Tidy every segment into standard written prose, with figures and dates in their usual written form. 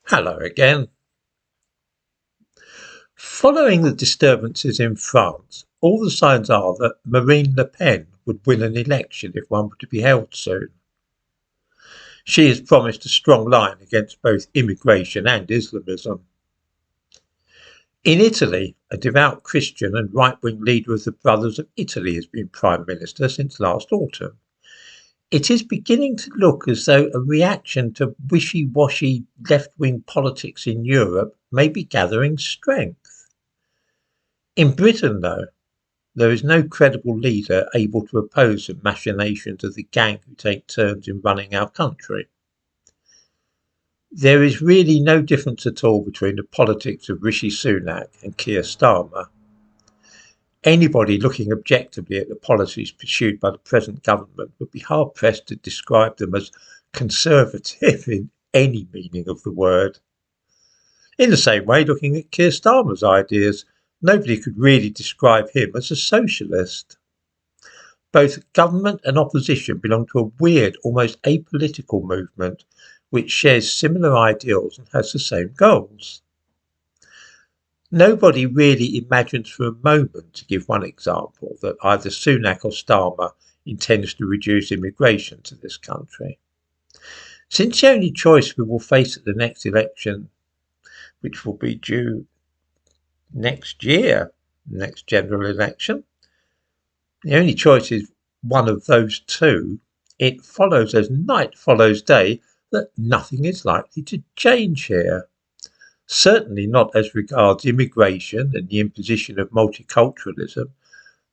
Hello again. Following the disturbances in France, all the signs are that Marine Le Pen would win an election if one were to be held soon. She has promised a strong line against both immigration and Islamism. In Italy, a devout Christian and right-wing leader of the Brothers of Italy has been Prime Minister since last autumn. It is beginning to look as though a reaction to wishy-washy left-wing politics in Europe may be gathering strength. In Britain, though, there is no credible leader able to oppose the machinations of the gang who take turns in running our country. There is really no difference at all between the politics of Rishi Sunak and Keir Starmer. Anybody looking objectively at the policies pursued by the present government would be hard-pressed to describe them as conservative in any meaning of the word. In the same way, looking at Keir Starmer's ideas, nobody could really describe him as a socialist. Both government and opposition belong to a weird, almost apolitical movement which shares similar ideals and has the same goals. Nobody really imagines for a moment, to give one example, that either Sunak or Starmer intends to reduce immigration to this country. Since the only choice we will face at the next election, which will be due next year, next general election, the only choice is one of those two, it follows as night follows day that nothing is likely to change here. Certainly not as regards immigration and the imposition of multiculturalism, to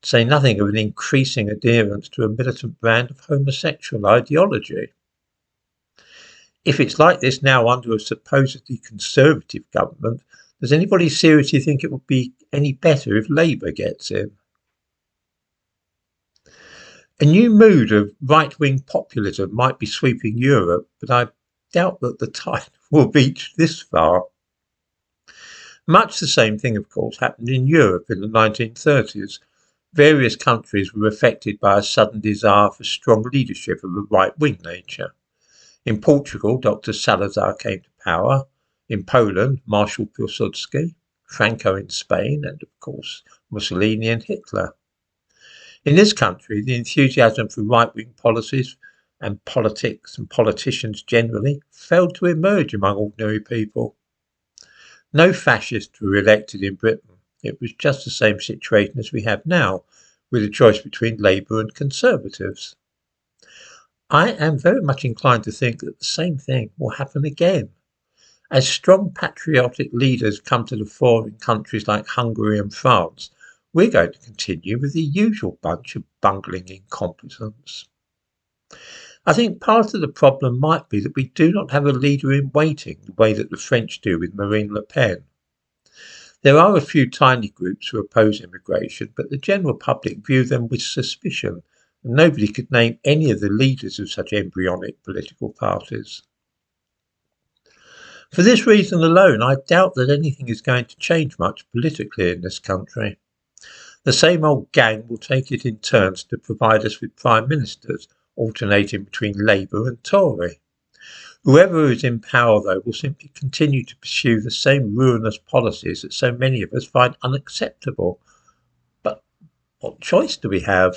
say nothing of an increasing adherence to a militant brand of homosexual ideology. If it's like this now under a supposedly conservative government, does anybody seriously think it would be any better if Labour gets in? A new mood of right-wing populism might be sweeping Europe, but I doubt that the tide will reach this far. Much the same thing, of course, happened in Europe in the 1930s. Various countries were affected by a sudden desire for strong leadership of a right-wing nature. In Portugal, Dr. Salazar came to power. In Poland, Marshal Piłsudski, Franco in Spain, and of course Mussolini and Hitler. In this country, the enthusiasm for right-wing policies and politics and politicians generally failed to emerge among ordinary people. No fascists were elected in Britain. It was just the same situation as we have now, with a choice between Labour and Conservatives. I am very much inclined to think that the same thing will happen again. As strong patriotic leaders come to the fore in countries like Hungary and France, we're going to continue with the usual bunch of bungling incompetents. I think part of the problem might be that we do not have a leader in waiting the way that the French do with Marine Le Pen. There are a few tiny groups who oppose immigration, but the general public view them with suspicion, and nobody could name any of the leaders of such embryonic political parties. For this reason alone, I doubt that anything is going to change much politically in this country. The same old gang will take it in turns to provide us with prime ministers, alternating between Labour and Tory. Whoever is in power, though, will simply continue to pursue the same ruinous policies that so many of us find unacceptable. But what choice do we have?